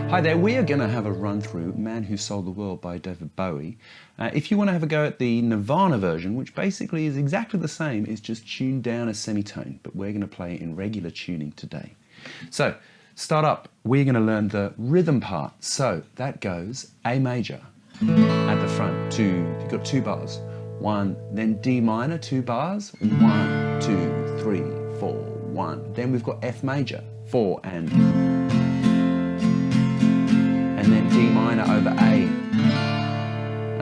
Hi there, we are going to have a run through Man Who Sold the World by David Bowie. If you want to have a go at the Nirvana version, which basically is exactly the same, it's just tuned down a semitone, but we're going to play in regular tuning today. So, start up, we're going to learn the rhythm part. So, that goes A major at the front, you've got 2 bars. 1, then D minor, 2 bars, 1, 2, 3, 4, 1. Then we've got F major, 4 and then D minor over A.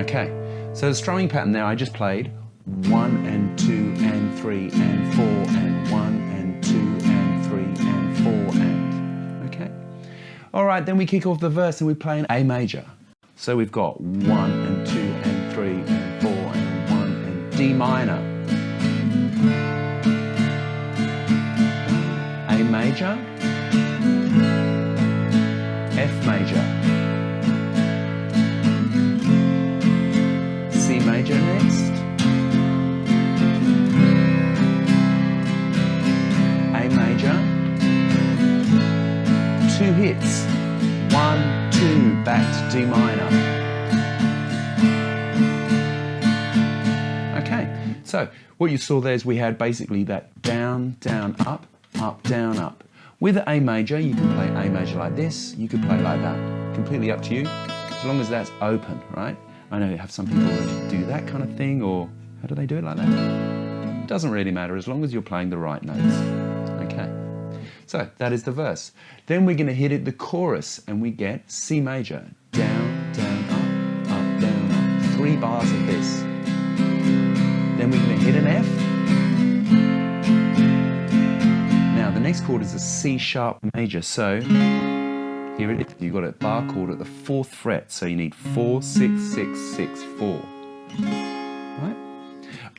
Okay, so the strumming pattern there I just played 1 and 2 and 3 and 4 and 1 and 2 and 3 and 4 and, okay. All right, then we kick off the verse and we play in A major. So we've got 1 and 2 and 3 and 4 and 1 and D minor. A major, F major, C major next, A major, 2 hits, 1, 2, back to D minor. Okay, so what you saw there is we had basically that down, down, up, down, up. With the A major, you can play A major like this, you could play like that. Completely up to you, as long as that's open, right? I know you have some people that do that kind of thing, or how do they do it like that? It doesn't really matter, as long as you're playing the right notes. Okay, so that is the verse. Then we're going to hit it the chorus, and we get C major, down, down, up, down, up. 3 bars of this. Then we're going to hit an F. Now the next chord is a C sharp major, so here it is. You've got a bar chord at the 4th fret, so you need 4, 6, 6, 6, 4. Right?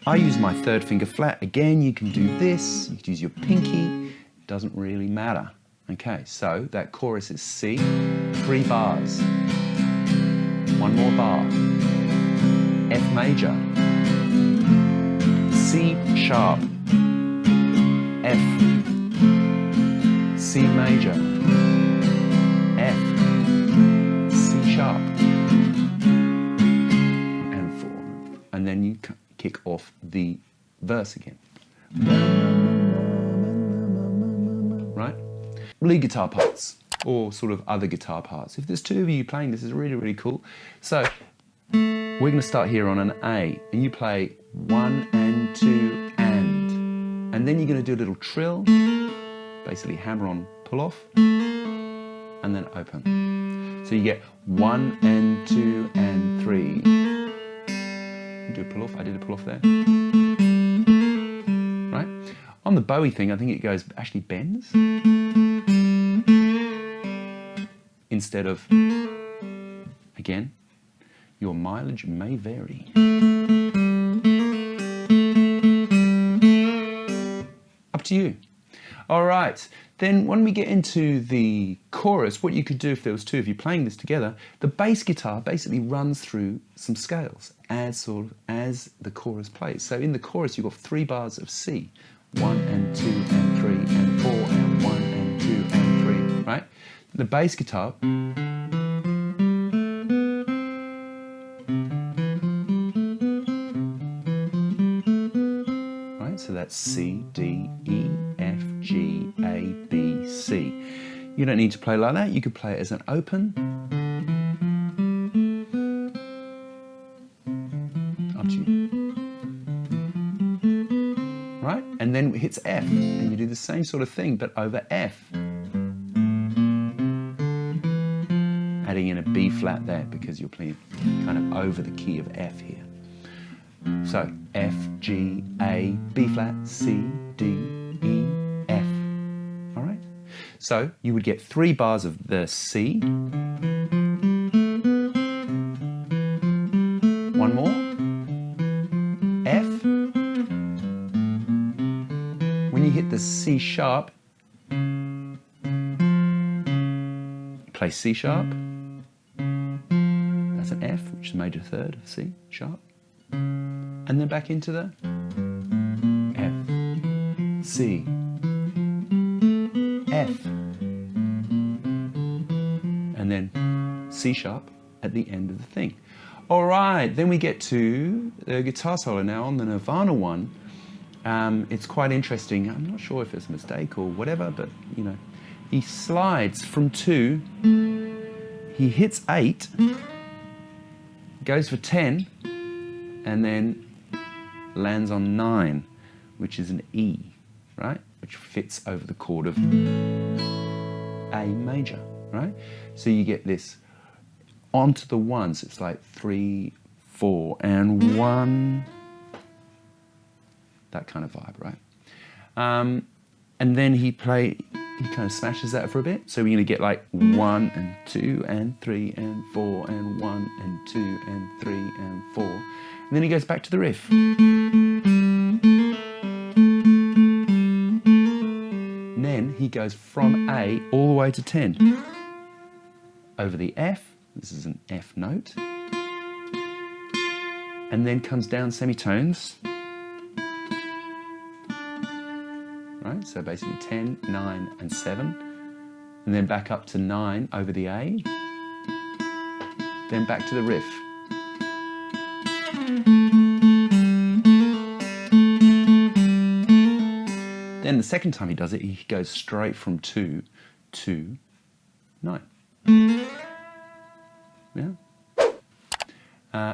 I use my 3rd finger flat. Again, you can do this. You can use your pinky. It doesn't really matter. Okay, so that chorus is C, 3 bars. 1 more bar. F major. C sharp. F. C major. F, C sharp, and 4. And then you kick off the verse again. Right? Lead guitar parts, or sort of other guitar parts. If there's 2 of you playing, this is really, really cool. So, we're going to start here on an A, and you play 1 and 2 and then you're going to do a little trill, basically hammer on, pull off, and then open. So you get 1 and 2 and 3. Do a pull off. I did a pull off there. Right? On the Bowie thing, I think it goes actually bends instead of, again, your mileage may vary. Up to you. All right, then when we get into the chorus, what you could do if there was 2 of you playing this together, the bass guitar basically runs through some scales as the chorus plays. So in the chorus, you've got 3 bars of C, 1 and 2 and 3 and 4 and 1 and 2 and 3, right? The bass guitar, right? So that's C, D, E, F, G, A, B, C. You don't need to play like that. You could play it as an open. Up to you. Right? And then it hits F. And you do the same sort of thing, but over F. Adding in a B flat there because you're playing kind of over the key of F here. So F, G, A, B flat, C, D, E, F. All right? So you would get 3 bars of the C. 1 more. F. When you hit the C sharp, you play C sharp. That's an F, which is the major 3rd of C sharp. And then back into the F, C, F, and and then C sharp at the end of the thing. All right, then we get to the guitar solo now on the Nirvana one. It's quite interesting. I'm not sure if it's a mistake or whatever, but you know, he slides from 2, he hits 8, goes for 10, and then lands on 9, which is an E, right? Which fits over the chord of A major, right? So you get this onto the ones. It's like 3, 4, and 1. That kind of vibe, right? And then he kind of smashes that for a bit. So we're going to get like 1 and 2 and 3 and 4 and 1 and 2 and 3 and 4. And then he goes back to the riff. And then he goes from A all the way to 10. Over the F, this is an F note. And then comes down semitones. Right, so basically 10, 9, and 7. And then back up to 9 over the A. Then back to the riff. Then the second time he does it, he goes straight from 2 to 9. Yeah.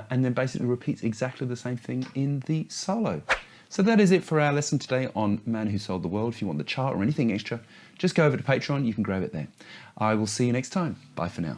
And then basically repeats exactly the same thing in the solo. So that is it for our lesson today on Man Who Sold the World. If you want the chart or anything extra, just go over to Patreon, you can grab it there. I will see you next time. Bye for now.